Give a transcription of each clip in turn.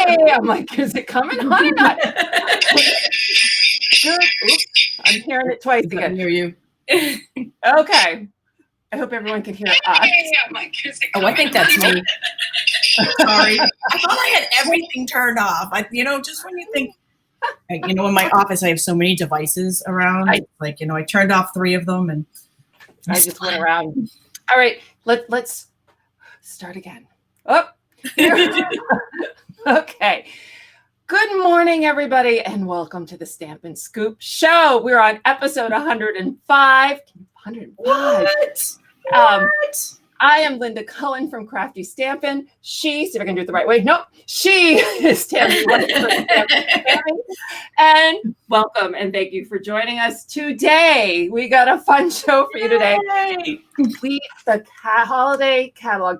Hey, I'm like, is it coming on or not? Good. Oops, I'm hearing it twice again. I hear you. Okay. I hope everyone can hear us. Oh, I think that's me. Sorry. I thought I had everything turned off. Just when you think, in my office, I have so many devices around. I turned off 3 of them, and I just went around. All right, let's start again. Oh, okay. Good morning, everybody, and welcome to the Stampin Scoop show. We're on episode 105. 105. What? I am Linda Cullen from Crafty Stampin'. See if I can do it the right way. Nope. She is Tammy. And welcome and thank you for joining us today. We got a fun show for you today. Yay! Complete the holiday catalog,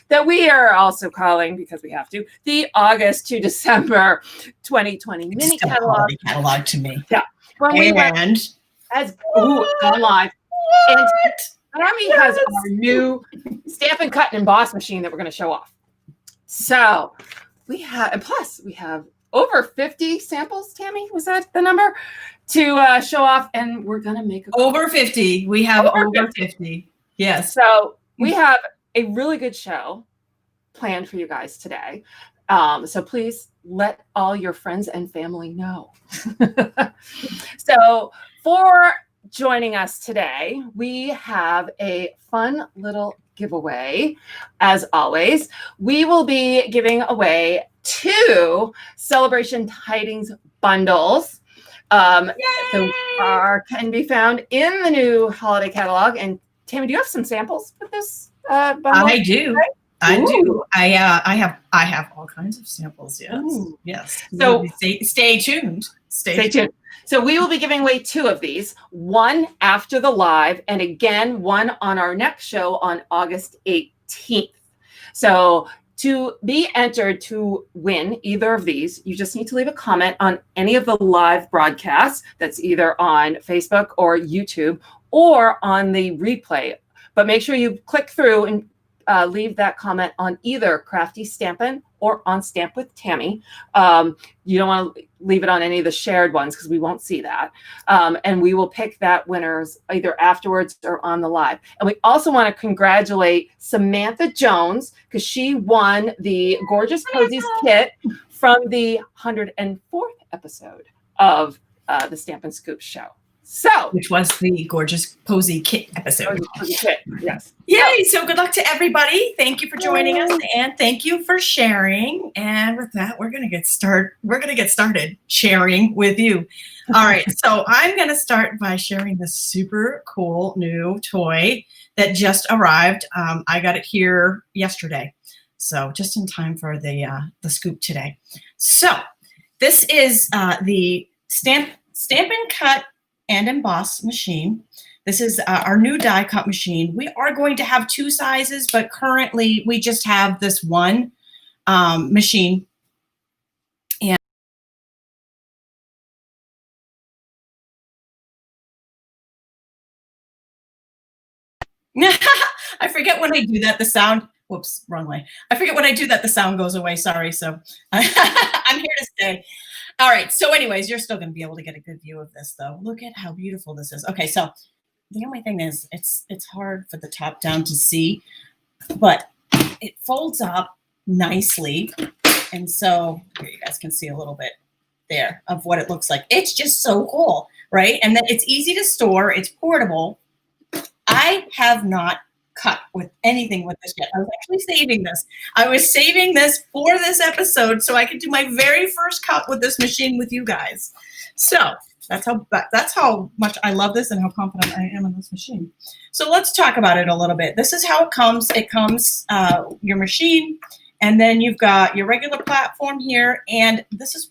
that we are also calling, because we have to, the August to December 2020 mini catalog. Catalog to me. Yeah. When we went as gone live. And Tammy has our new Stampin Cut Emboss machine that we're going to show off. So we have, and plus we have over 50 samples. Tammy, was that the number to show off? And we're going to make over 50. We have over 50. Yes. So we have a really good show planned for you guys today. So please let all your friends and family know. So for joining us today, we have a fun little giveaway. As always, we will be giving away 2 Celebration Tidings bundles. Can be found in the new holiday catalog. And Tammy, do you have some samples with this bundle? I do. Right? I do. I have all kinds of samples. Yes. Ooh. Yes. So stay tuned. Stay tuned. So we will be giving away 2 of these, one after the live, and again, one on our next show on August 18th. So to be entered to win either of these, you just need to leave a comment on any of the live broadcasts that's either on Facebook or YouTube or on the replay. But make sure you click through and leave that comment on either Crafty Stampin' or on Stamp with Tammy. You don't want to leave it on any of the shared ones because we won't see that. And we will pick that winners either afterwards or on the live. And we also want to congratulate Samantha Jones because she won the Gorgeous Cozies kit from the 104th episode of the Stampin' Scoop show. So, which was the Gorgeous Posy Kit episode. Yes. Yay! So good luck to everybody. Thank you for joining us, and thank you for sharing. And with that, we're gonna get started sharing with you. All right. So I'm gonna start by sharing this super cool new toy that just arrived. I got it here yesterday, so just in time for the scoop today. So this is the Stampin Cut and Emboss machine. This is our new die cut machine. We are going to have 2 sizes, but currently we just have this one machine. And I forget when I do that, the sound, whoops, wrong way. I forget when I do that, the sound goes away. Sorry. So I'm here to stay. All right. So anyways, you're still going to be able to get a good view of this though. Look at how beautiful this is. Okay. So the only thing is it's hard for the top down to see, but it folds up nicely. And so here you guys can see a little bit there of what it looks like. It's just so cool, right? And then it's easy to store. It's portable. I have not cut with anything with this yet. I was actually saving this. I was saving this for this episode so I could do my very first cut with this machine with you guys. So that's how much I love this and how confident I am in this machine. So let's talk about it a little bit. This is how it comes. It comes your machine, and then you've got your regular platform here, and this is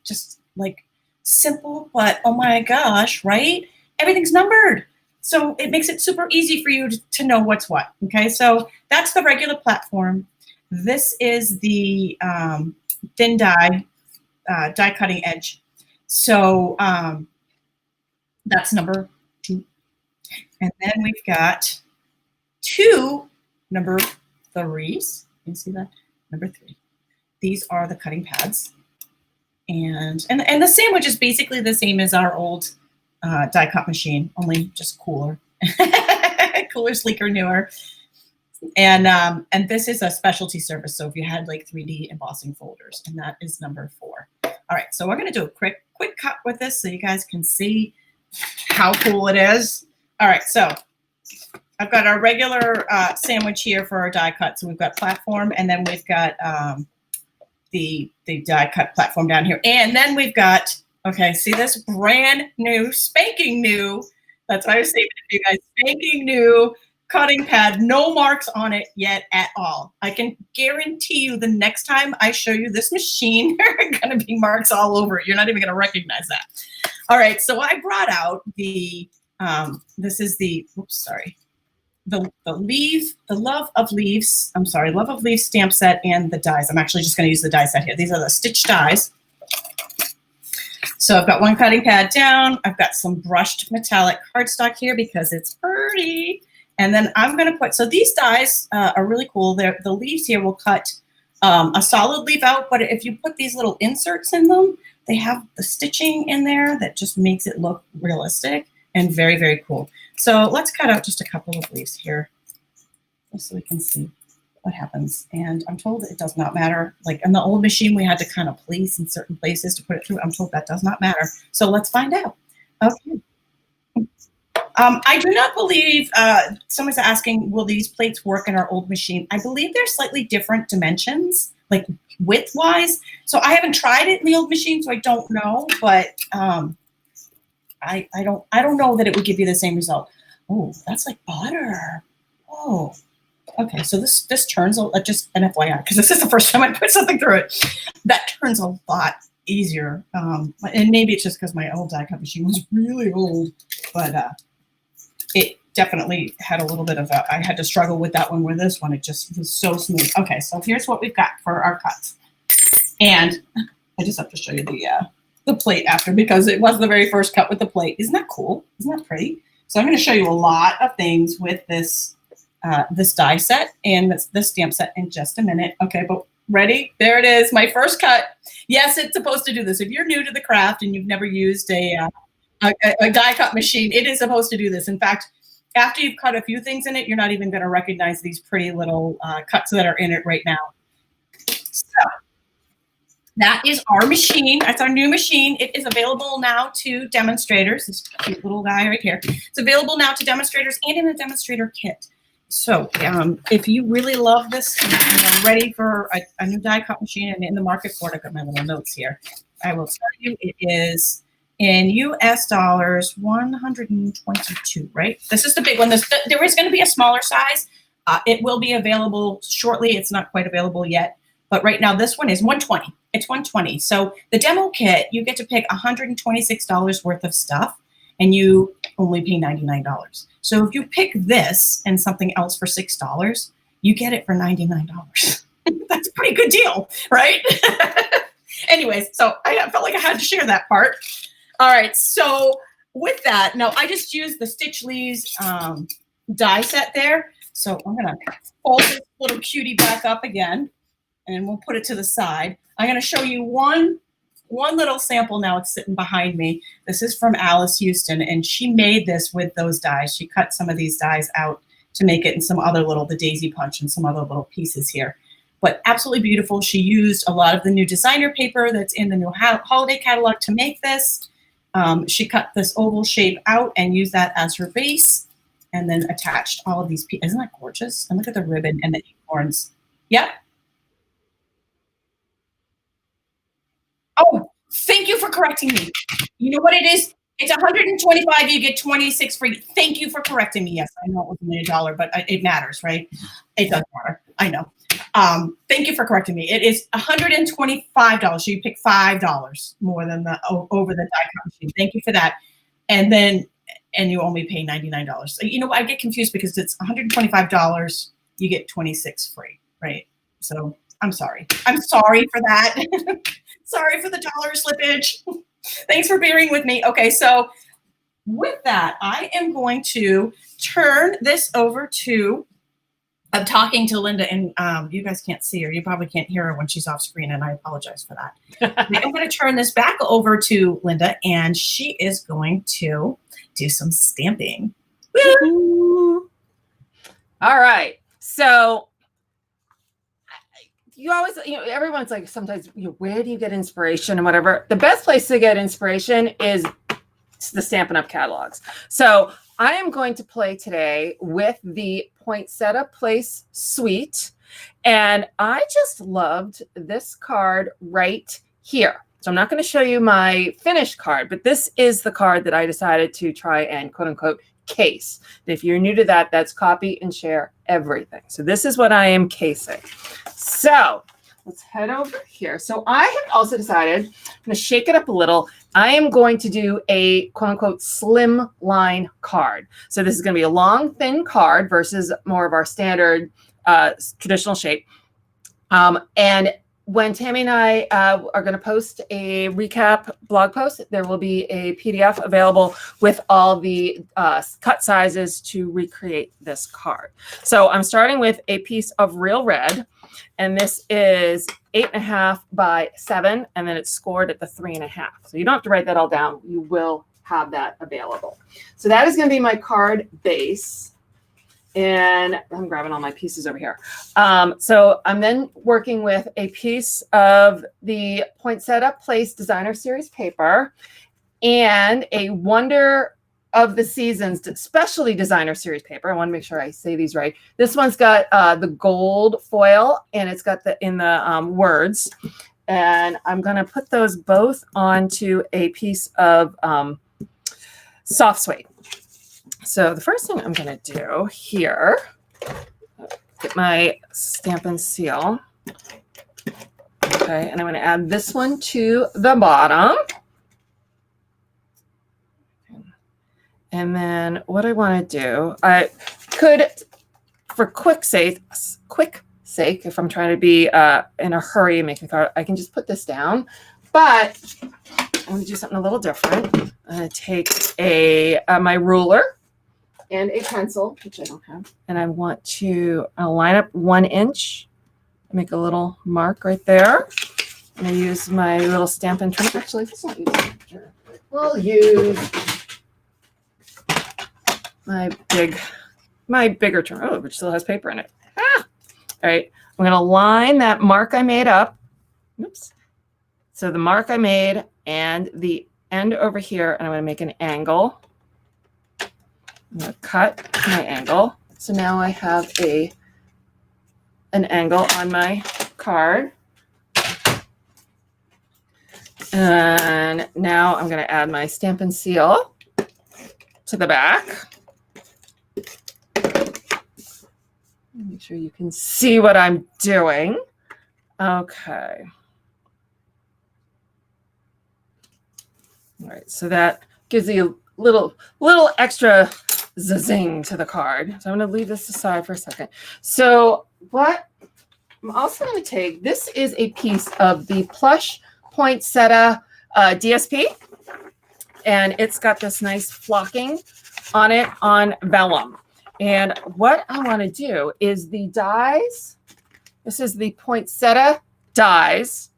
just like simple, but oh my gosh, right? Everything's numbered. So it makes it super easy for you to know what's what, okay? So that's the regular platform. This is the thin die cutting edge. So that's number 2. And then we've got 2 number 3s. You see that? number 3. These are the cutting pads. And the sandwich is basically the same as our old die cut machine, only just cooler. Cooler, sleeker, newer. And this is a specialty service. So if you had like 3D embossing folders, and that is number 4. All right, so we're going to do a quick cut with this so you guys can see how cool it is. All right, so I've got our regular sandwich here for our die cut. So we've got platform, and then we've got the die cut platform down here. And then we've got, okay, see this brand new, spanking new, that's why I was saving it for you guys, spanking new cutting pad, no marks on it yet at all. I can guarantee you the next time I show you this machine, there are going to be marks all over it. You're not even going to recognize that. All right, so I brought out the, this is the, oops, sorry, the Love of Leaves stamp set and the dies. I'm actually just going to use the die set here. These are the stitch dies. So I've got one cutting pad down. I've got some brushed metallic cardstock here because it's pretty. And then I'm going to put, so these dies are really cool. The leaves here will cut a solid leaf out, but if you put these little inserts in them, they have the stitching in there that just makes it look realistic and very, very cool. So let's cut out just a couple of leaves here just so we can see what happens. And I'm told it does not matter. Like in the old machine, we had to kind of place in certain places to put it through. I'm told that does not matter. So let's find out. Okay. I do not believe, someone's asking, will these plates work in our old machine? I believe they're slightly different dimensions, like width-wise. So I haven't tried it in the old machine, so I don't know, but I don't know that it would give you the same result. Oh, that's like butter. Oh, okay. So this turns, just an FYI, because this is the first time I put something through it. That turns a lot easier. And maybe it's just because my old die cut machine was really old, but it definitely had a little bit of I had to struggle with that one, where this one, it just was so smooth. Okay, so here's what we've got for our cuts. And I just have to show you the plate after, because it was the very first cut with the plate. Isn't that cool? Isn't that pretty? So I'm going to show you a lot of things with this this die set and this stamp set in just a minute. Okay, but ready? There it is, my first cut. Yes, it's supposed to do this. If you're new to the craft and you've never used a die cut machine, it is supposed to do this. In fact, after you've cut a few things in it, you're not even going to recognize these pretty little cuts that are in it right now. So that is our machine. That's our new machine. It is available now to demonstrators. This cute little guy right here. It's available now to demonstrators and in a demonstrator kit. So if you really love this and are ready for a new die cut machine and in the market for it, I've got my little notes here. I will tell you it is in US dollars, 122, right? This is the big one. There is going to be a smaller size. It will be available shortly. It's not quite available yet. But right now, this one is 120. It's 120. So the demo kit, you get to pick $126 worth of stuff, and you only pay $99. So if you pick this and something else for $6, you get it for $99. That's a pretty good deal, right? Anyways, so I felt like I had to share that part. All right, so with that, now I just used the Stitch Leaves die set there. So I'm going to fold this little cutie back up again, and we'll put it to the side. I'm going to show you one little sample now. It's sitting behind me. This is from Alice Houston, and she made this with those dies. She cut some of these dies out to make it in some other little, the daisy punch and some other little pieces here. But absolutely beautiful. She used a lot of the new designer paper that's in the new holiday catalog to make this. She cut this oval shape out and used that as her base, and then attached all of these pieces. Isn't that gorgeous? And look at the ribbon and the acorns. Yep. Oh, thank you for correcting me. You know what it is? It's 125. You get 26 free. Thank you for correcting me. Yes, I know it was only $1, but it matters, right? It does matter. I know. Thank you for correcting me. It is $125. So you pick $5 more than the over the die cut machine. Thank you for that. And you only pay $99. So, you know, I get confused because it's $125. You get 26 free, right? So I'm sorry. I'm sorry for that. Sorry for the dollar slippage. Thanks for bearing with me. Okay, so with that, I am going to turn this over to I'm talking to Linda, and you guys can't see her. You probably can't hear her when she's off screen, and I apologize for that. I'm going to turn this back over to Linda, and she is going to do some stamping. Woo! All right. So you always, everyone's like, sometimes, where do you get inspiration and whatever? The best place to get inspiration is the Stampin' Up! Catalogs. So I am going to play today with the Poinsettia Place Suite. And I just loved this card right here. So I'm not going to show you my finished card, but this is the card that I decided to try and quote unquote case. And if you're new to that, that's copy and share everything. So this is what I am casing. So let's head over here. So I have also decided, I'm going to shake it up a little. I am going to do a quote unquote slim line card. So this is going to be a long, thin card versus more of our standard traditional shape. And when Tammy and I are going to post a recap blog post, there will be a PDF available with all the cut sizes to recreate this card. So I'm starting with a piece of real red, and this is 8.5 by 7, and then it's scored at the 3.5. So you don't have to write that all down. You will have that available. So that is going to be my card base. And I'm grabbing all my pieces over here. So I'm then working with a piece of the Poinsettia Place Designer Series paper and a Wonder of the Seasons Specialty Designer Series paper. I want to make sure I say these right. This one's got the gold foil, and it's got the words. And I'm going to put those both onto a piece of soft suede. So the first thing I'm going to do here, get my Stampin' Seal. Okay, and I'm going to add this one to the bottom. And then what I want to do, I could, for quick sake, if I'm trying to be in a hurry and make a card, I can just put this down. But I'm going to do something a little different. I'm going to take my ruler and a pencil, which I don't have. And I want to line up 1 inch, make a little mark right there. And I use my little Stampin' trim. Actually, let's not use it. We'll use my bigger trim, which still has paper in it. All right, I'm going to line that mark I made up. Oops. So the mark I made and the end over here, and I'm going to make an angle. I'm going to cut my angle. So now I have an angle on my card. And now I'm going to add my Stampin' Seal to the back. Make sure you can see what I'm doing. Okay. All right, so that gives you a little extra zing to the card. So I'm going to leave this aside for a second. So what I'm also going to take, this is a piece of the Plush Poinsettia DSP, and it's got this nice flocking on it on vellum. And what I want to do is the dies, this is the Poinsettia dies,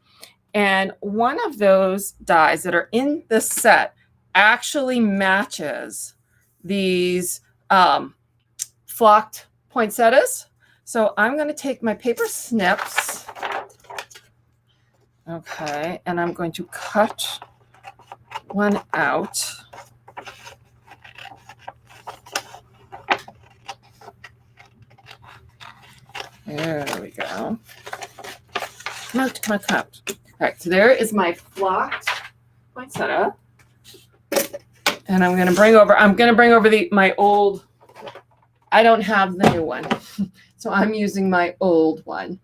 and one of those dies that are in the set actually matches these flocked poinsettias. So I'm going to take my paper snips, okay, and I'm going to cut one out. There we go. Come out. All right, so there is my flocked poinsettia. And I'm going to bring over my old, I don't have the new one. So I'm using my old one,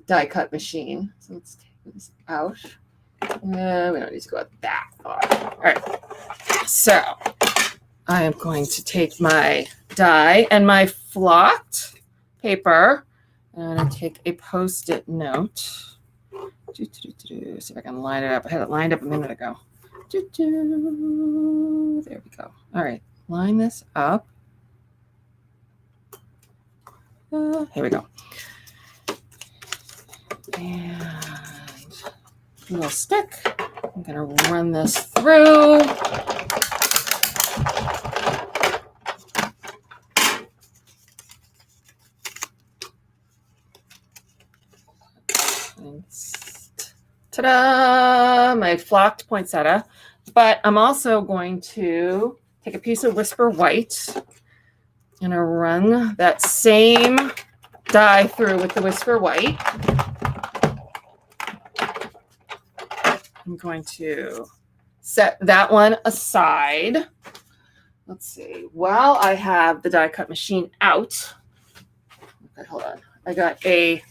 die cut machine. So let's take this out. We don't need to go that far. All right. So I am going to take my die and my flocked paper, and I'm going to take a Post-it note. See if I can line it up. I had it lined up a minute ago. There we go. All right, line this up. Here we go. And a little stick. I'm going to run this through. Ta-da! My flocked poinsettia. But I'm also going to take a piece of Whisper White and run that same die through with the Whisper White. I'm going to set that one aside. Let's see. While I have the die cut machine out, okay, hold on. I got a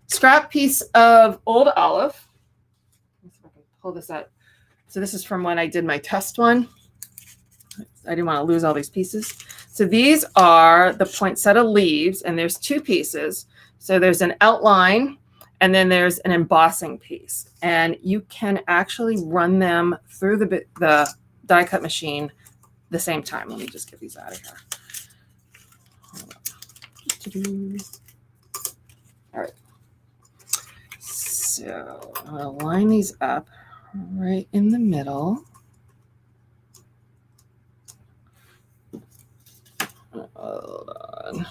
scrap piece of old olive. Let's see if I can pull this out. So this is from when I did my test one. I didn't want to lose all these pieces. So these are the poinsettia leaves, and there's two pieces. So there's an outline, and then there's an embossing piece. And you can actually run them through the die cut machine the same time. Let me just get these out of here. All right. So I'm going to line these up right in the middle. Hold on.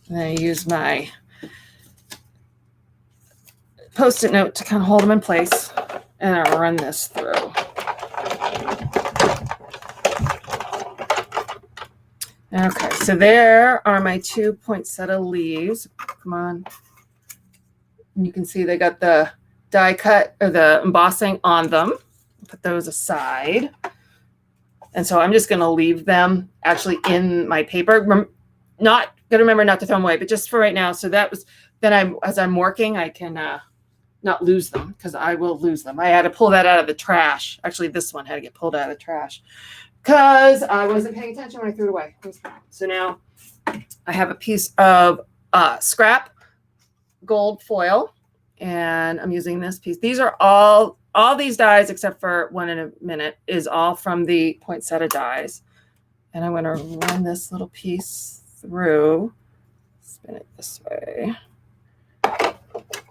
And I use my Post-it note to kind of hold them in place, and I run this through. Okay, so there are my two poinsettia leaves. Come on. And you can see they got the die cut or the embossing on them. Put those aside. And so I'm just going to leave them actually in my paper. Not going to remember not to throw them away, but just for right now. So that was, then as I'm working, I can not lose them, because I will lose them. I had to pull that out of the trash. Actually, this one had to get pulled out of the trash because I wasn't paying attention when I threw it away. So now I have a piece of scrap gold foil, and I'm using this piece. These are all these dies except for one in a minute is all from the poinsettia dies. And I'm going to run this little piece through, spin it this way,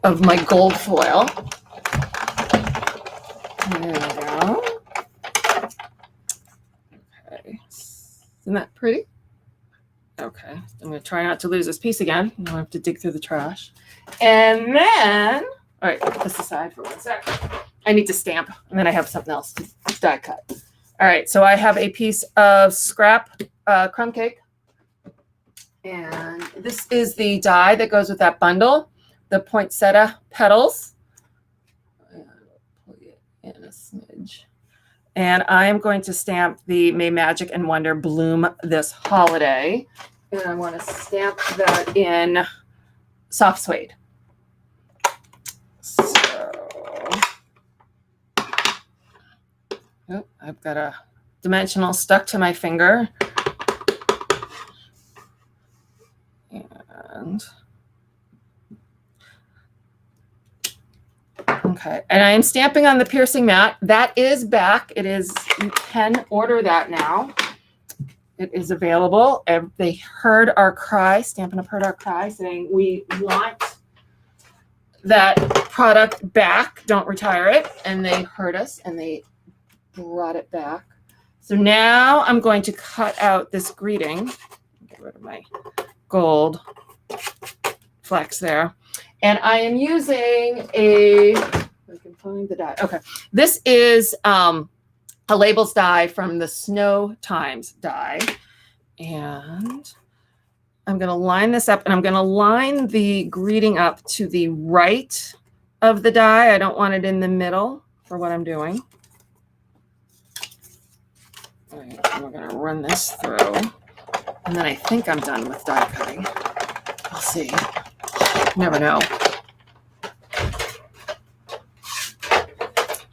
of my gold foil. There we go. Okay. Isn't that pretty? Okay. I'm going to try not to lose this piece again. I don't have to dig through the trash. And then, all right, put this aside for 1 sec. I need to stamp, and then I have something else to die cut. All right, so I have a piece of scrap crumb cake. And this is the die that goes with that bundle. The poinsettia petals. And I'll put it in a smidge. And I am going to stamp the May Magic and Wonder Bloom This Holiday. And I want to stamp that in soft suede. So, oh, I've got a dimensional stuck to my finger. And okay, and I am stamping on the piercing mat. That is back. It is, you can order that now. It is available. They heard our cry, Stampin' Up heard our cry, saying we want that product back. Don't retire it. And they heard us, and they brought it back. So now I'm going to cut out this greeting. Get rid of my gold flex there. And I am using a, if I can find the die. Okay. This is a labels die from the Snow Times die. And I'm going to line this up, and I'm going to line the greeting up to the right of the die. I don't want it in the middle for what I'm doing. All right, and we're going to run this through. And then I think I'm done with die cutting. We'll see. You never know.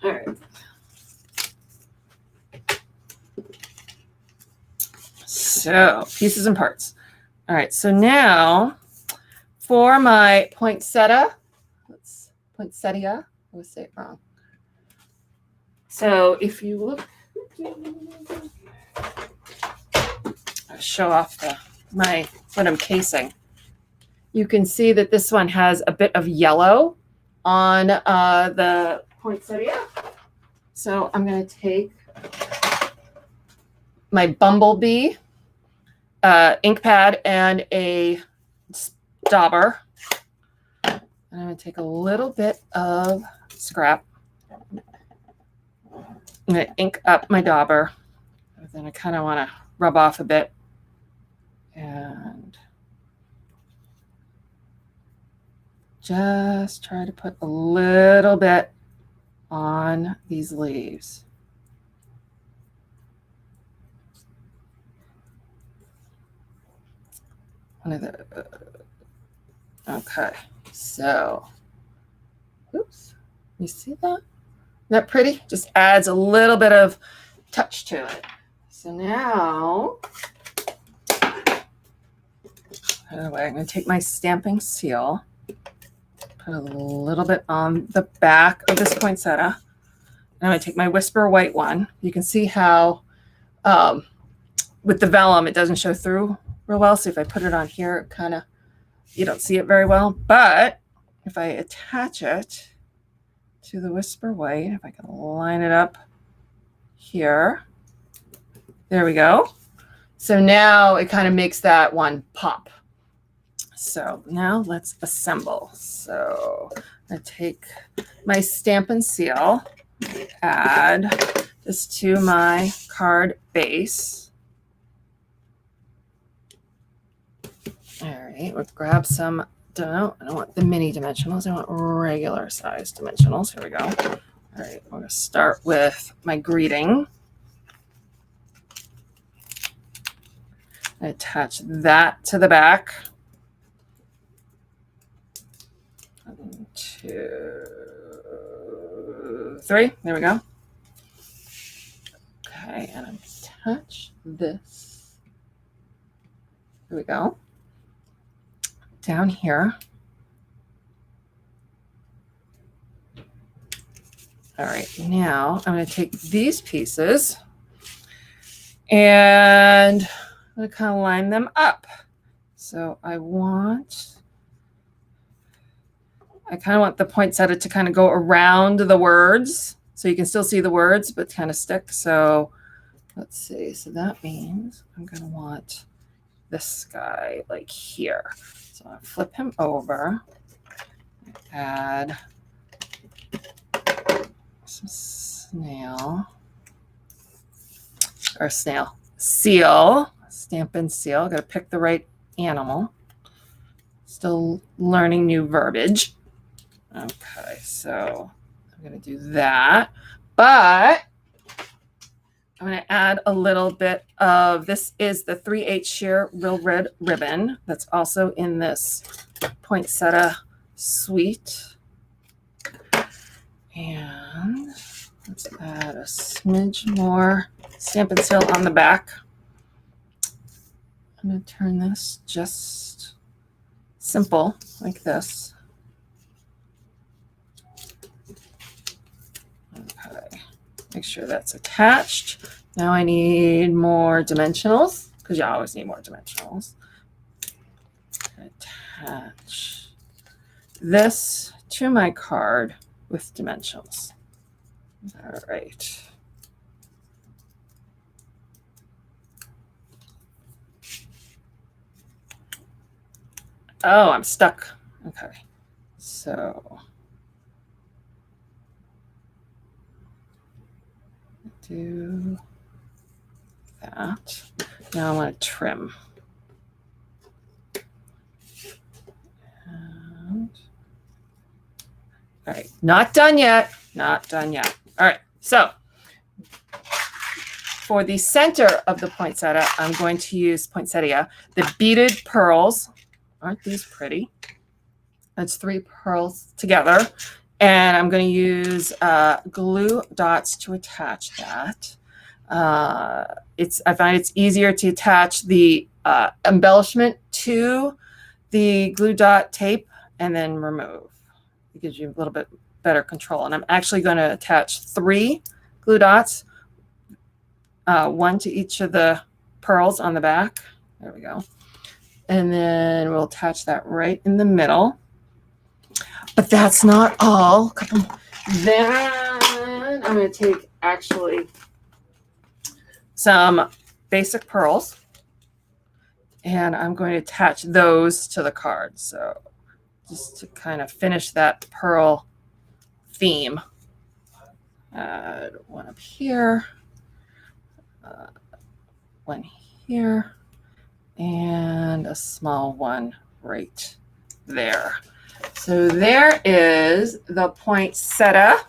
All right. So, pieces and parts. All right, so now for my poinsettia, poinsettia, I always say it wrong. So if you look, I'll show off what I'm casing. you can see that this one has a bit of yellow on the poinsettia. So I'm going to take my Bumblebee ink pad and a dauber. And I'm going to take a little bit of scrap. I'm going to ink up my dauber. And then I kind of want to rub off a bit. And just try to put a little bit on these leaves. Okay, so, oops, you see that? Isn't that pretty? Just adds a little bit of touch to it. So now, anyway, I'm going to take my stamping seal, put a little bit on the back of this poinsettia. I'm going to take my Whisper White one. You can see how with the vellum, it doesn't show through real well. So if I put it on here, it kind of, you don't see it very well. But if I attach it to the Whisper White, if I can line it up here, there we go. So now it kind of makes that one pop. So now let's assemble. So I take my Stampin' Seal, add this to my card base. All right, we'll grab some, I don't want the mini dimensionals, I want regular size dimensionals. Here we go. All right, we're gonna start with my greeting. I attach that to the back. 1, 2, 3, there we go. Okay, and I attach this. Here we go. Down here. All right, now I'm going to take these pieces and I'm going to kind of line them up. So I kind of want the poinsettia to kind of go around the words so you can still see the words but kind of stick. So let's see. So that means I'm going to want this guy like here. So I'll flip him over, add some seal, Stampin' Seal. Got to pick the right animal. Still learning new verbiage. Okay, so I'm going to do that, but I'm going to add a little bit of, this is the 3/8 sheer real red ribbon that's also in this poinsettia suite. And let's add a smidge more Stampin' Seal on the back. I'm going to turn this just simple like this. Okay. Make sure that's attached. Now I need more dimensionals because you always need more dimensionals. Attach this to my card with dimensionals. All right. Oh, I'm stuck. Okay. So do that. Now I want to trim. And, all right, not done yet. Not done yet. All right, so for the center of the poinsettia, I'm going to use poinsettia. The beaded pearls, aren't these pretty? That's 3 pearls together. And I'm going to use glue dots to attach that. I find it's easier to attach the embellishment to the glue dot tape and then remove. It gives you a little bit better control. And I'm actually going to attach 3 glue dots, 1 to each of the pearls on the back. There we go. And then we'll attach that right in the middle. But that's not all. Then I'm going to take actually some basic pearls, and I'm going to attach those to the card. So just to kind of finish that pearl theme. One up here, one here, and a small one right there. So there is the poinsettia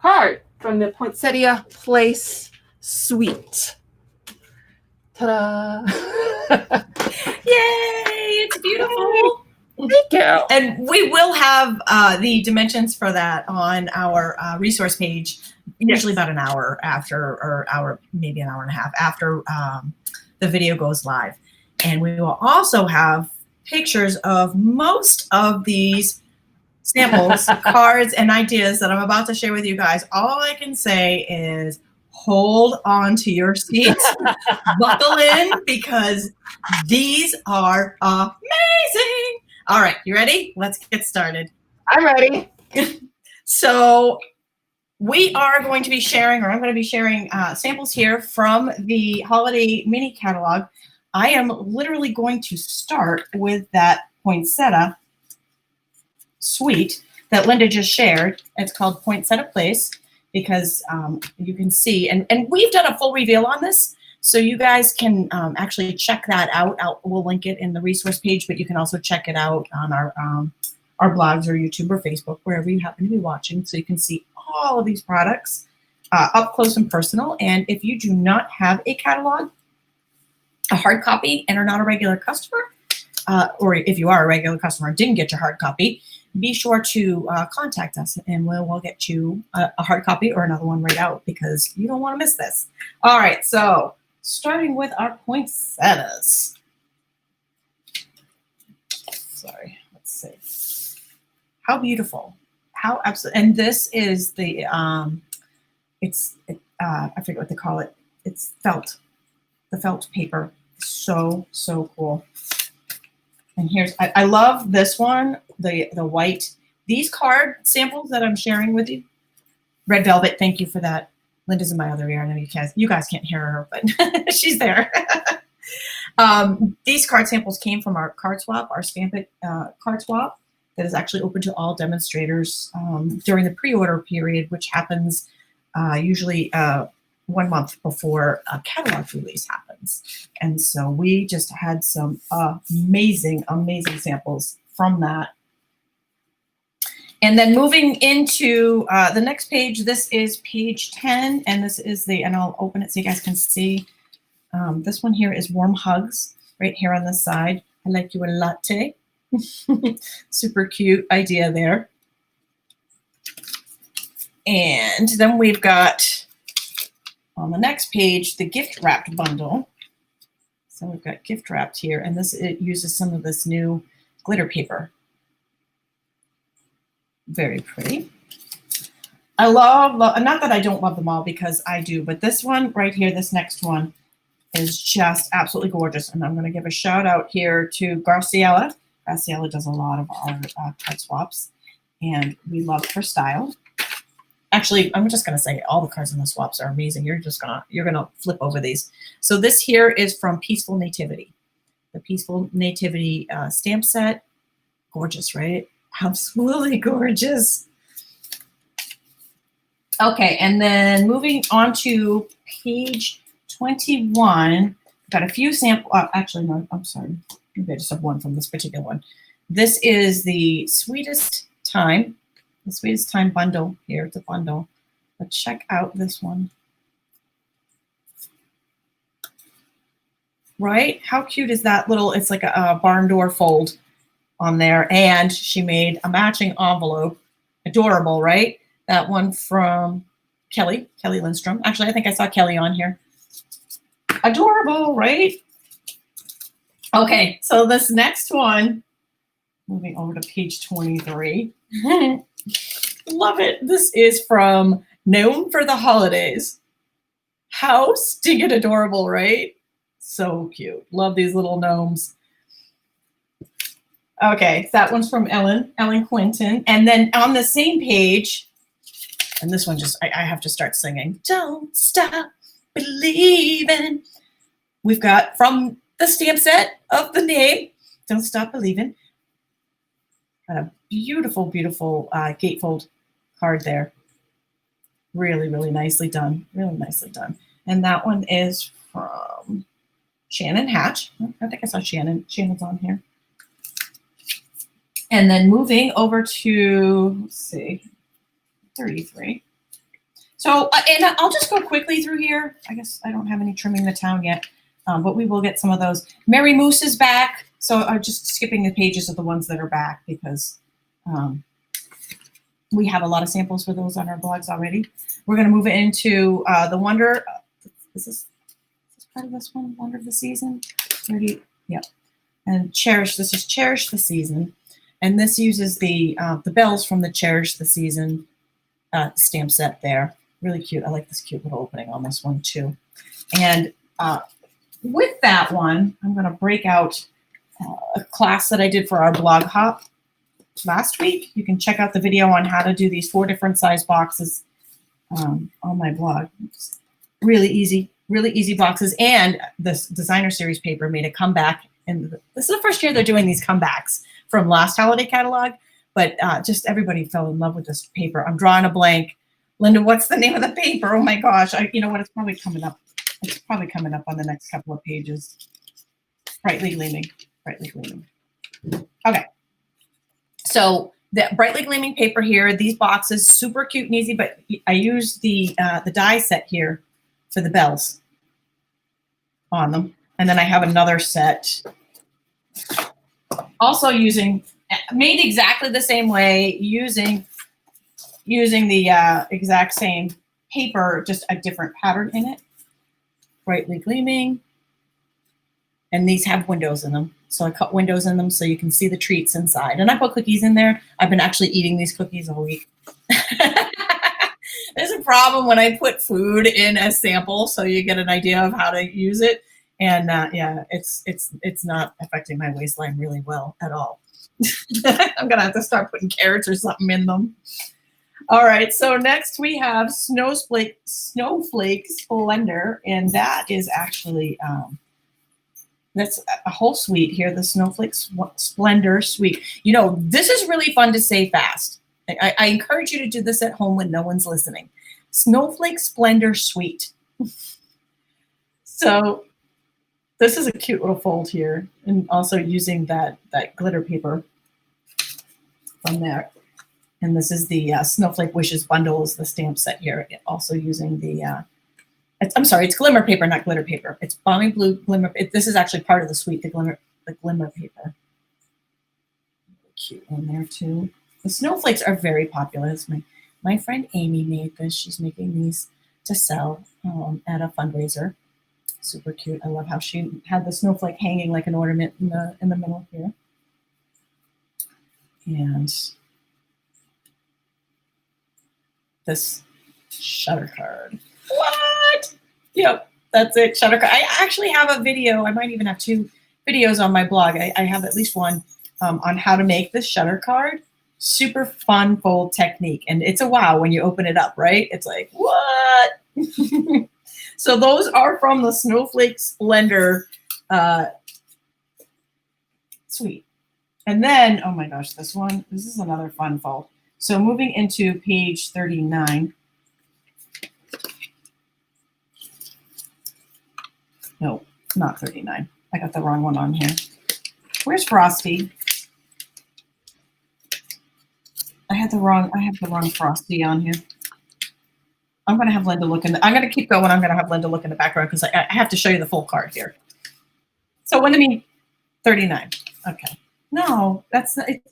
card from the Poinsettia Place Suite. Ta-da! Yay! It's beautiful. Thank you. And we will have the dimensions for that on our resource page, usually about an hour after, or maybe an hour and a half after the video goes live. And we will also have pictures of most of these samples, cards, and ideas that I'm about to share with you guys. All I can say is hold on to your seats, buckle in, because these are amazing. All right, you ready? Let's get started. I'm ready. So we are going to be sharing, or I'm going to be sharing samples here from the holiday mini catalog. I am literally going to start with that poinsettia suite that Linda just shared. It's called Poinsettia Place because you can see, and we've done a full reveal on this, so you guys can actually check that out. We'll link it in the resource page, but you can also check it out on our blogs or YouTube or Facebook, wherever you happen to be watching, so you can see all of these products up close and personal. And if you do not have a catalog, a hard copy, and are not a regular customer, or if you are a regular customer and didn't get your hard copy, be sure to contact us, and we'll get you a hard copy or another one right out, because you don't want to miss this. All right, so starting with our poinsettias. Sorry, let's see. How beautiful. How absolute. And this is the, I forget what they call it. It's felt. The felt paper. So cool. And here's, I love this one, the white. These card samples that I'm sharing with you. Red velvet, thank you for that. Linda's in my other ear. I know you guys can't hear her, but she's there. These card samples came from our card swap, our Stampin card swap, that is actually open to all demonstrators during the pre-order period, which happens usually 1 month before a catalog release happens. And so we just had some amazing samples from that. And then moving into the next page, this is page 10, and this is and I'll open it so you guys can see. This one here is Warm Hugs, right here on the side. I like you a latte. Super cute idea there. And then we've got, on the next page, the gift wrapped bundle. So we've got gift wrapped here, and it uses some of this new glitter paper. Very pretty. I love, not that I don't love them all, because I do, but this one right here, this next one, is just absolutely gorgeous. And I'm going to give a shout out here to Graciela. Graciela does a lot of our card swaps, and we love her style. Actually, I'm just going to say all the cards in the swaps are amazing. You're gonna flip over these. So this here is from Peaceful Nativity, the Peaceful Nativity stamp set. Gorgeous, right? Absolutely gorgeous. Okay, and then moving on to page 21, got a few sample. Actually, no, I'm sorry. Maybe I just have one from this particular one. This is the Sweetest Time. The Sweetest Time bundle here. It's a bundle. But check out this one. Right? How cute is that little, it's like a barn door fold on there. And she made a matching envelope. Adorable, right? That one from Kelly Lindstrom. Actually, I think I saw Kelly on here. Adorable, right? Okay, so this next one, moving over to page 23. Love it. This is from Known for the Holidays. How stinking adorable, right? So cute. Love these little gnomes. Okay, so that one's from Ellen Quinton. And then on the same page, and this one just, I have to start singing. Don't stop believing. We've got from the stamp set of the name, Don't Stop Believing. Got a beautiful, beautiful gatefold card there. Really, really nicely done. Really nicely done. And that one is from Shannon Hatch. I think I saw Shannon. Shannon's on here. And then moving over to, let's see, 33. So, and I'll just go quickly through here. I guess I don't have any trimming the town yet, but we will get some of those. Mary Moose is back. So I'm just skipping the pages of the ones that are back because we have a lot of samples for those on our blogs already. We're going to move it into the Wonder. Is this part of this one? Wonder of the Season? 30, yeah. And Cherish. This is Cherish the Season. And this uses the bells from the Cherish the Season stamp set there. Really cute. I like this cute little opening on this one too. And with that one, I'm going to break out a class that I did for our blog hop last week. You can check out the video on how to do these 4 different size boxes on my blog. It's really easy boxes. And this designer series paper made a comeback. And this is the first year they're doing these comebacks from last holiday catalog, but just everybody fell in love with this paper. I'm drawing a blank. Linda, what's the name of the paper? Oh my gosh. You know what? It's probably coming up. It's probably coming up on the next couple of pages. Brightly Gleaming. Brightly Gleaming. Okay. So the Brightly Gleaming paper here, these boxes, super cute and easy, but I use the die set here for the bells on them. And then I have another set also made exactly the same way, using the exact same paper, just a different pattern in it. Brightly Gleaming. And these have windows in them. So I cut windows in them so you can see the treats inside. And I put cookies in there. I've been actually eating these cookies all week. There's a problem when I put food in a sample so you get an idea of how to use it. And yeah, it's not affecting my waistline really well at all. I'm going to have to start putting carrots or something in them. All right, so next we have Snowflake Splendor, and that is actually, that's a whole suite here, the Snowflake Splendor suite. You know, this is really fun to say fast. I encourage you to do this at home when no one's listening. Snowflake Splendor suite. So this is a cute little fold here, and also using that glitter paper from there. And this is the Snowflake Wishes bundle is the stamp set here. Also using the, I'm sorry, it's glimmer paper, not glitter paper. It's Balmy Blue glimmer. This is actually part of the suite, the glimmer paper. Cute one there too. The snowflakes are very popular. It's my friend Amy made this. She's making these to sell at a fundraiser. Super cute. I love how she had the snowflake hanging like an ornament in the middle here. And this shutter card. What? Yep, that's it. Shutter card. I actually have a video. I might even have 2 videos on my blog. I have at least one on how to make this shutter card. Super fun fold technique. And it's a wow when you open it up, right? It's like, what? So those are from the Snowflake Splendor suite. And then, oh my gosh, this is another fun fold. So moving into page 39. No, not 39. I got the wrong one on here. Where's Frosty? I have the wrong Frosty on here. I'm going to have Linda look I'm going to keep going. I'm going to have Linda look in the background because I have to show you the full card here. So when I mean 39. Okay. No,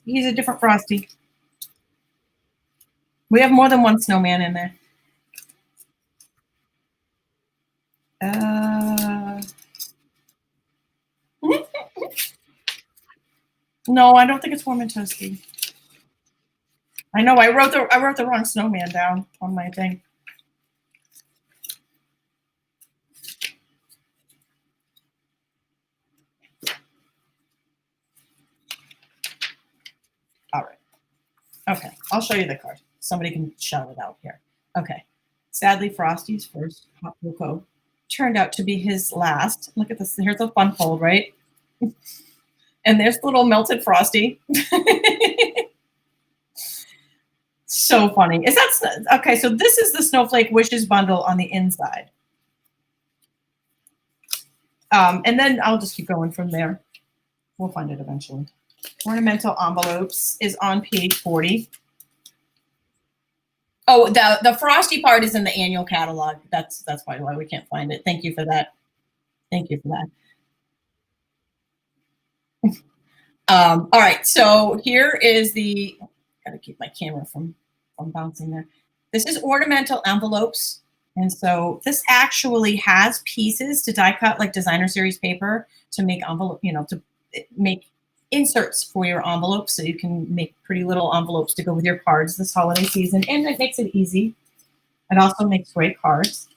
he's a different Frosty. We have more than one snowman in there. No, I don't think it's warm and toasty. I know I wrote the wrong snowman down on my thing. Okay, I'll show you the card. Somebody can shout it out here. Okay. Sadly, Frosty's first hot cocoa turned out to be his last. Look at this. Here's a fun fold, right? And there's the little melted Frosty. So funny. Is that okay? So this is the Snowflake Wishes bundle on the inside. And then I'll just keep going from there. We'll find it eventually. Ornamental envelopes is on page 40. Oh, the Frosty part is in the annual catalog. That's probably why we can't find it. Thank you for that. Thank you for that. All right, so here is the, gotta keep my camera from bouncing there. This is ornamental envelopes. And so this actually has pieces to die cut like designer series paper to make envelope, you know, to make inserts for your envelopes so you can make pretty little envelopes to go with your cards this holiday season. And it makes it easy. It also makes great cards.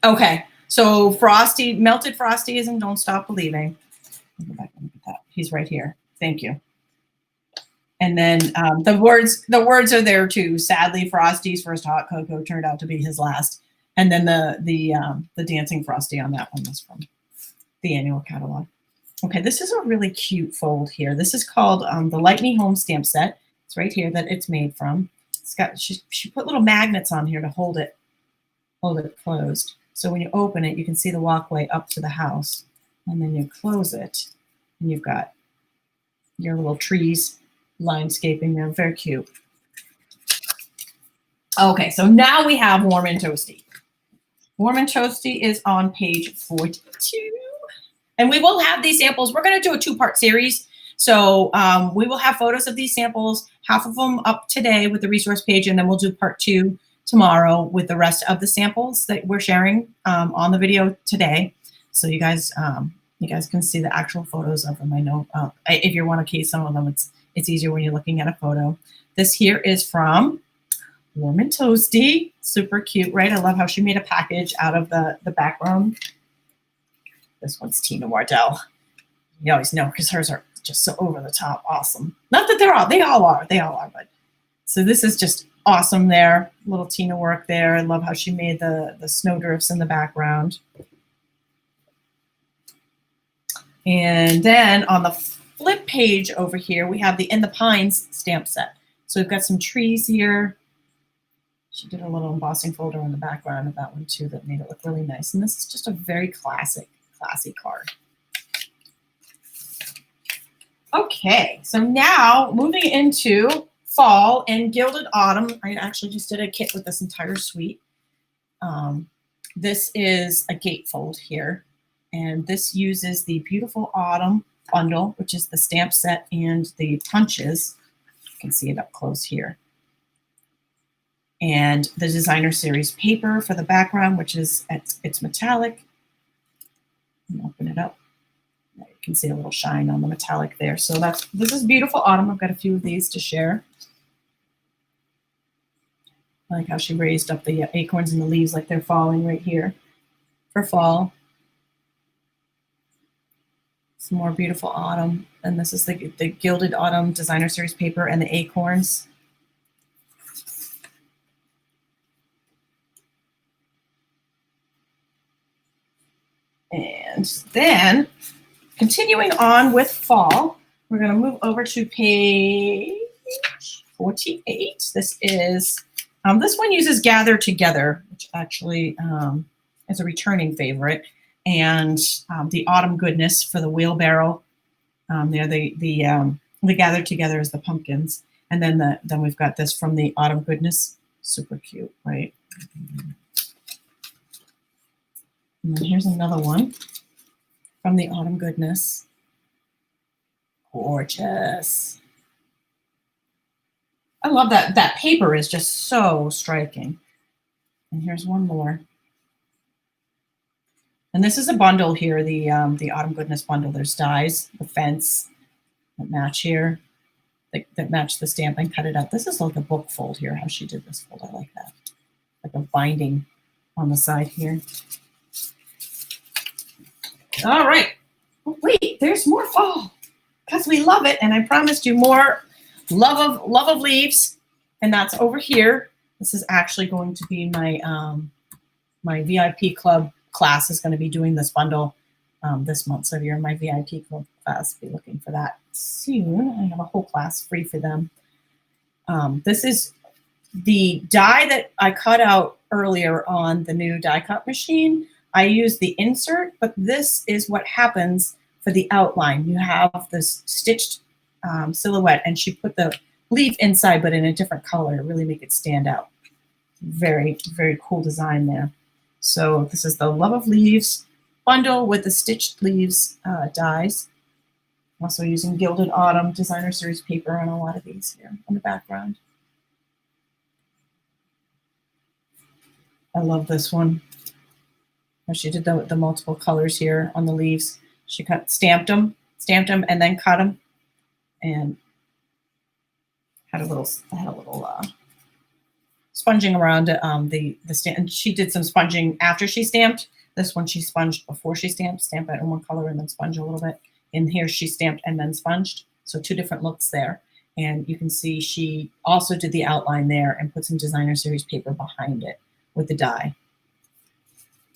Okay, so Frosty, melted Frosty is in Don't Stop Believing. Go back and look at that. He's right here. Thank you. And then the words are there too. Sadly, Frosty's first hot cocoa turned out to be his last. And then the dancing Frosty on that one was from the annual catalog. Okay, this is a really cute fold here. This is called the Light Me Home stamp set. It's right here that it's made from. It's got she put little magnets on here to hold it closed. So when you open it, you can see the walkway up to the house. And then you close it, and you've got your little trees landscaping there. Very cute. Okay, so now we have Warm and Toasty. Warm and Toasty is on page 42. And we will have these samples. We're going to do a two-part series. So we will have photos of these samples, half of them up today with the resource page, and then we'll do part 2 tomorrow with the rest of the samples that we're sharing on the video today. So you guys can see the actual photos of them. I know if you want to case some of them, it's easier when you're looking at a photo. This here is from Warm and Toasty. Super cute, right? I love how she made a package out of the background. This one's Tina Wardell. You always know because hers are just so over the top awesome. Not that they all are, but so this is just awesome there. Little Tina work there. I love how she made the snowdrifts in the background. And then on the flip page over here, we have the In the Pines stamp set. So we've got some trees here. She did a little embossing folder on the background of that one too that made it look really nice. And this is just a very classy card. Okay, so now moving into fall and Gilded Autumn. I actually just did a kit with this entire suite. This is a gatefold here. And this uses the Beautiful Autumn bundle, which is the stamp set and the punches. You can see it up close here. And the designer series paper for the background, which is it's metallic. Open it up. You can see a little shine on the metallic there. So this is Beautiful Autumn. I've got a few of these to share. I like how she raised up the acorns and the leaves like they're falling right here for fall. Some more Beautiful Autumn. And this is the Gilded Autumn designer series paper and the acorns. And then continuing on with fall, we're going to move over to page 48. This is, this one uses Gather Together, which actually is a returning favorite. And the Autumn Goodness for the wheelbarrow. The Gather Together is the pumpkins. And then we've got this from the Autumn Goodness. Super cute, right? And then here's another one from the Autumn Goodness. Gorgeous. I love that. That paper is just so striking. And here's one more. And this is a bundle here, the Autumn Goodness bundle. There's dies, the fence that match here, that match the stamp and cut it out. This is like a book fold here, how she did this fold. I like that. Like a binding on the side here. All right. Oh, wait, there's more fall. because we love it. And I promised you more love of leaves. And that's over here. This is actually going to be my, my VIP club class is going to be doing this bundle this month. So if you're in my VIP club class, be looking for that soon. I have a whole class free for them. This is the die that I cut out earlier on the new die cut machine. I used the insert, but this is what happens for the outline. You have this stitched silhouette, and she put the leaf inside, but in a different color to really make it stand out. Very, very cool design there. So this is the Love of Leaves bundle with the stitched leaves dies. Also using Gilded Autumn Designer Series paper on a lot of these here in the background. I love this one. She did the multiple colors here on the leaves. She stamped them, and then cut them, and had a little sponging around the stamp. And she did some sponging after she stamped. This one she sponged before she stamped. Stamp it in one color and then sponge a little bit. In here she stamped and then sponged. So two different looks there. And you can see she also did the outline there and put some Designer Series paper behind it with the die.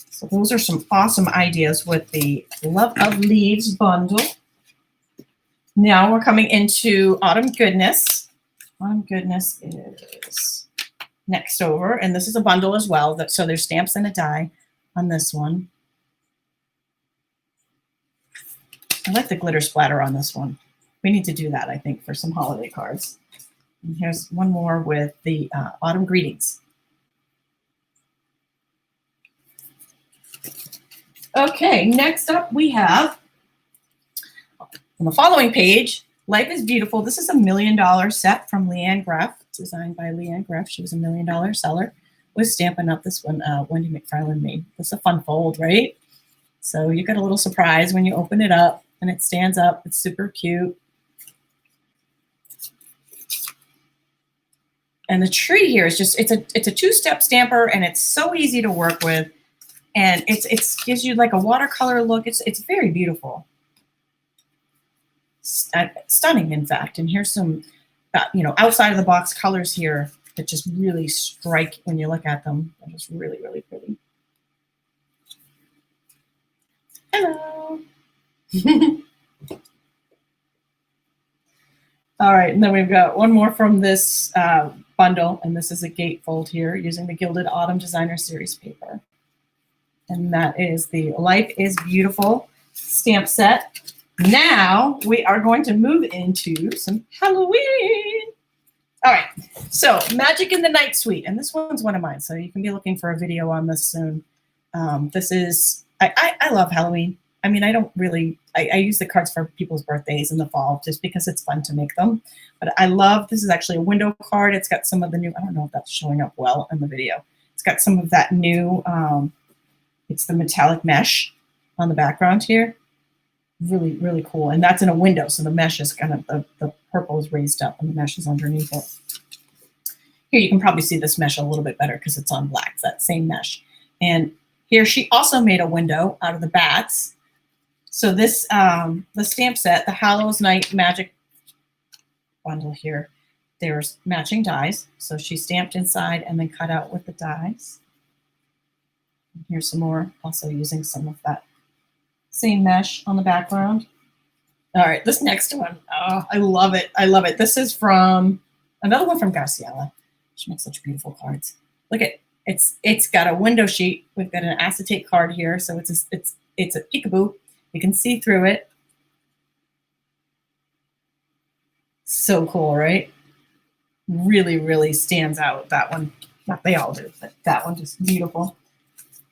So those are some awesome ideas with the Love of Leaves bundle. Now we're coming into Autumn Goodness. Autumn Goodness is next over, and this is a bundle as well. So there's stamps and a die on this one. I like the glitter splatter on this one. We need to do that, I think, for some holiday cards. And here's one more with the Autumn Greetings. Okay, next up we have, on the following page, Life is Beautiful. This is a $1 million set from Leanne Greff, designed by Leanne Greff. She was a $1 million seller with Stampin' Up. This one Wendy McFarlane made. This is a fun fold, right? So you get a little surprise when you open it up and it stands up. It's super cute. And the tree here is just, it's a two-step stamper, and it's so easy to work with. And it gives you like a watercolor look. It's very beautiful. Stunning, in fact. And here's some, outside of the box colors here that just really strike when you look at them. They're just really, really pretty. Hello. All right, and then we've got one more from this bundle, and this is a gatefold here using the Gilded Autumn Designer Series paper. And that is the Life is Beautiful stamp set. Now we are going to move into some Halloween. All right, so Magic in the Night Suite, and this one's one of mine, so you can be looking for a video on this soon. This is, I love Halloween. I mean, I don't really, I use the cards for people's birthdays in the fall just because it's fun to make them. But I love, this is actually a window card. It's got some of the new, I don't know if that's showing up well in the video. It's got some of that new, it's the metallic mesh on the background here. Really, really cool. And that's in a window, so the mesh is kind of, the purple is raised up and the mesh is underneath it. Here you can probably see this mesh a little bit better because it's on black, it's that same mesh. And here she also made a window out of the bats. So this, the stamp set, the Hallows Night Magic bundle here, there's matching dies. So she stamped inside and then cut out with the dies. And here's some more, also using some of that same mesh on the background. All right, this next one, oh, I love it. I love it. This is from another one from Graciela. She makes such beautiful cards. Look at it's got a window sheet. We've got an acetate card here, so it's a peekaboo. You can see through it. So cool, right? Really, really stands out, that one. Not they all do, but that one just beautiful.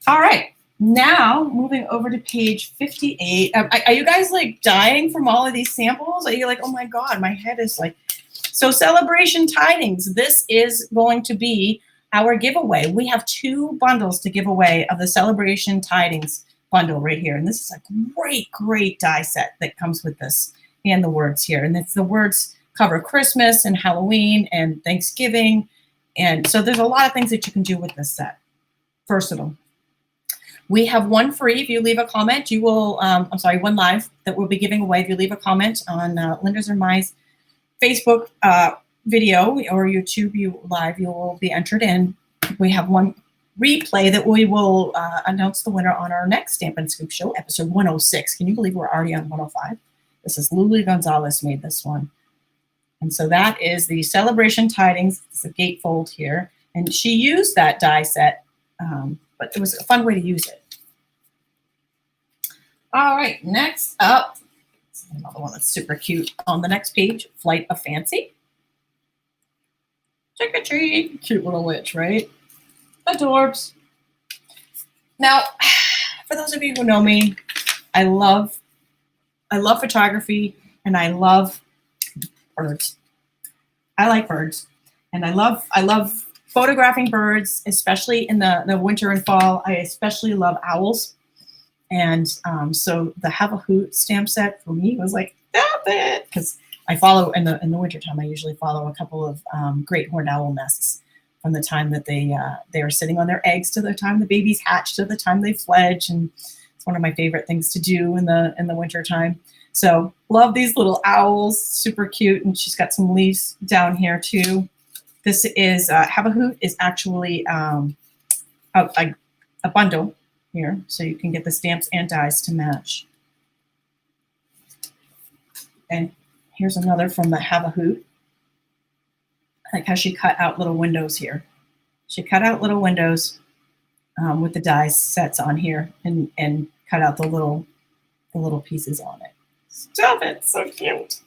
All right, now moving over to page 58. Are you guys like dying from all of these samples? Are you like, oh my God, my head is like, so Celebration Tidings. This is going to be our giveaway. We have 2 bundles to give away of the Celebration Tidings bundle right here. And this is a great, great die set that comes with this and the words here. And it's the words cover Christmas and Halloween and Thanksgiving. And so there's a lot of things that you can do with this set. Versatile. We have one free. If you leave a comment, you will, I'm sorry, one live that we'll be giving away. If you leave a comment on Linda's or my Facebook video or YouTube live, you will be entered in. We have one replay that we will announce the winner on our next Stampin' Scoop show, episode 106. Can you believe we're already on 105? This is Luli Gonzalez made this one. And so that is the Celebration Tidings. It's a gatefold here. And she used that die set, but it was a fun way to use it. All right, next up, another one that's super cute on the next page, Flight of Fancy. Trick or treat. Cute little witch, right? Adorbs. Now, for those of you who know me, I love photography and I love birds. I like birds. And I love photographing birds, especially in the winter and fall. I especially love owls. And so the Have a Hoot stamp set for me was like, stop it. Because I follow, in the wintertime, I usually follow a couple of great horned owl nests from the time that they are sitting on their eggs to the time the babies hatch to the time they fledge. And it's one of my favorite things to do in the wintertime. So love these little owls, super cute. And she's got some leaves down here too. This is, Have a Hoot is actually a bundle here. So you can get the stamps and dies to match. And here's another from the Have a Hoot. I like how she cut out little windows here. She cut out little windows with the die sets on here and cut out the little pieces on it. Stop it, so cute.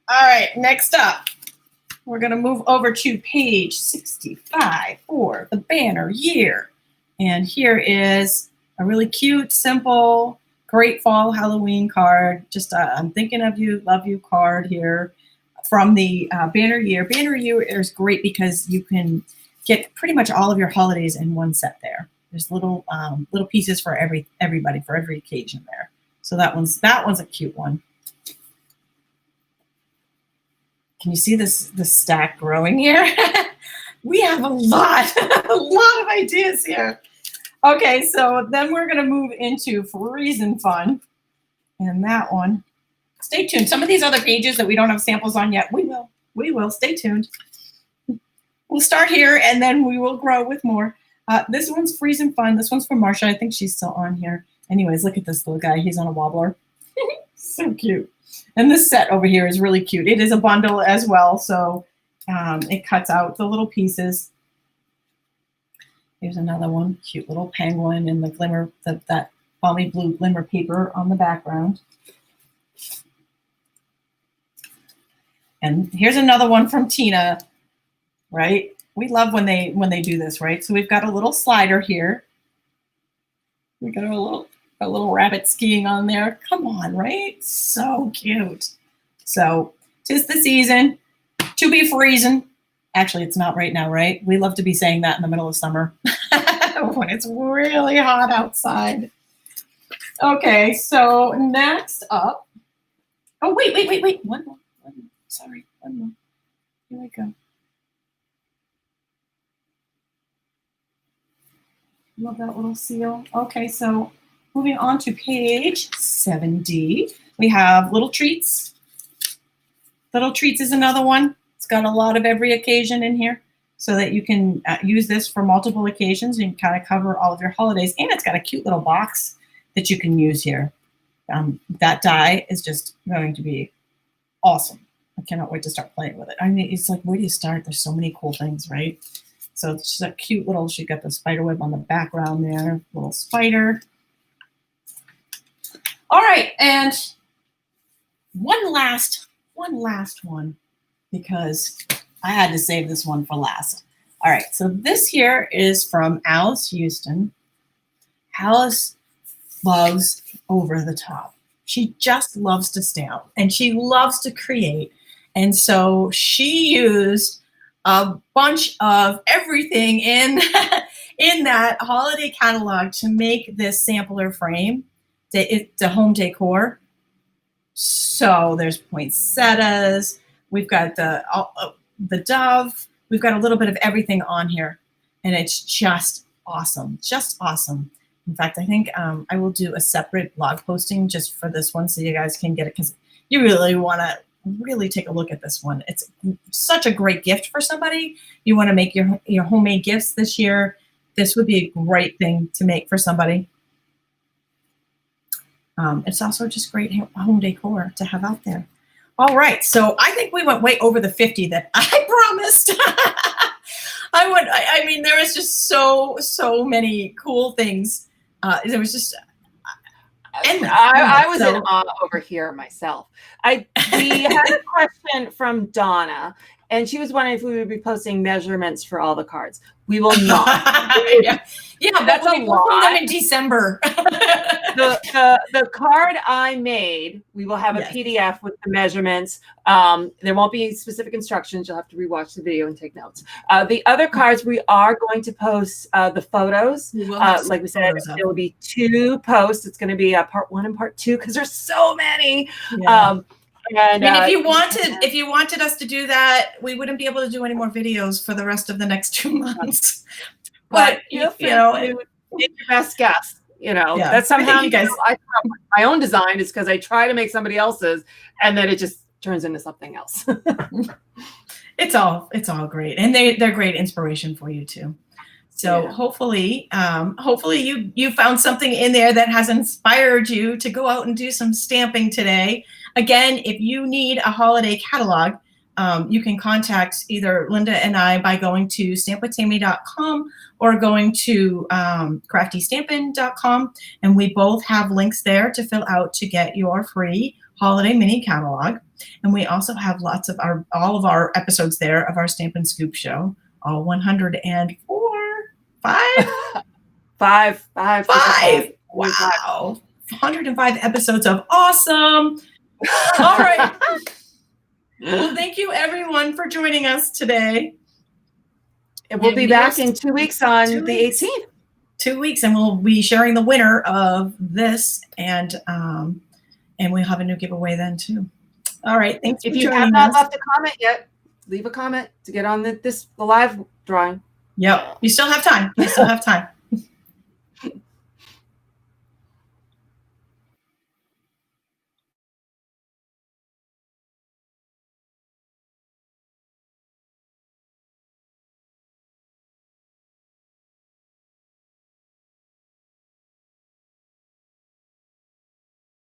All right, next up, we're gonna move over to page 65 for the banner year. And here is a really cute, simple, great fall Halloween card. Just I'm thinking of you, love you card here from the banner year. Banner year is great because you can get pretty much all of your holidays in one set there. There's little pieces for everybody for every occasion there. So that one's a cute one. Can you see this stack growing here? We have a lot of ideas here. Okay, so then we're gonna move into Freezin' Fun. And that one, stay tuned. Some of these other pages that we don't have samples on yet, we will, stay tuned. We'll start here and then we will grow with more. This one's Freezin' Fun. This one's from Marsha. I think she's still on here. Anyways, look at this little guy. He's on a wobbler. So cute. And this set over here is really cute. It is a bundle as well, so it cuts out the little pieces. Here's another one, cute little penguin and the glimmer, that balmy blue glimmer paper on the background. And here's another one from Tina, right? We love when they do this, right? So we've got a little slider here. We got a little rabbit skiing on there. Come on, right? So cute. So 'tis the season to be freezing. Actually, it's not right now, right? We love to be saying that in the middle of summer when it's really hot outside. Okay, so next up. Oh, wait. One more. Sorry, one more. Here we go. Love that little seal. Okay, so moving on to page 7D, we have Little Treats. Little Treats is another one. It's got a lot of every occasion in here so that you can use this for multiple occasions and kind of cover all of your holidays. And it's got a cute little box that you can use here. That die is just going to be awesome. I cannot wait to start playing with it. I mean, it's like, where do you start? There's so many cool things, right? So it's just a cute little, she got the spider web on the background there, little spider. All right, and one last one, because I had to save this one for last. All right, so this here is from Alice Houston. Alice loves over the top. She just loves to stamp, and she loves to create. And so she used a bunch of everything in, in that holiday catalog to make this sampler frame. It's a home decor. So there's poinsettias. We've got the dove. We've got a little bit of everything on here. and it's just awesome. Just awesome. In fact, I think I will do a separate blog posting just for this one so you guys can get it, because you really want to really take a look at this one. It's such a great gift for somebody. You want to make your homemade gifts this year. This would be a great thing to make for somebody. It's also just great home decor to have out there. All right, so I think we went way over the 50 that I promised. I mean, there was just so many cool things. There was just endless. I was in awe over here myself. We had a question from Donna, and she was wondering if we would be posting measurements for all the cards. We will not. yeah, that's a lot. We'll them in December. The card I made, we will have a PDF with the measurements. There won't be specific instructions. You'll have to rewatch the video and take notes. The other cards, we are going to post the photos. Like we said, there will be 2 posts. It's going to be part 1 and part 2 because there's so many. Yeah. And if you wanted us to do that, we wouldn't be able to do any more videos for the rest of the next 2 months. But you know, make your best guess. You know, that's somehow I come up with my own design is because I try to make somebody else's, and then it just turns into something else. It's all great, and they're great inspiration for you too. So hopefully you found something in there that has inspired you to go out and do some stamping today. Again, if you need a holiday catalog, you can contact either Linda and I by going to stampwithtammy.com or going to craftystampin.com, and we both have links there to fill out to get your free holiday mini catalog. And we also have all of our episodes there of our Stampin Scoop show, all 104. Five. Wow. 105 episodes of awesome. All right. Well, thank you everyone for joining us today. And we'll be back in 2 weeks on the 18th. 2 weeks, and we'll be sharing the winner of this, and we'll have a new giveaway then too. All right. Thanks. If you have not left a comment yet, leave a comment to get on the live drawing. Yep. You still have time.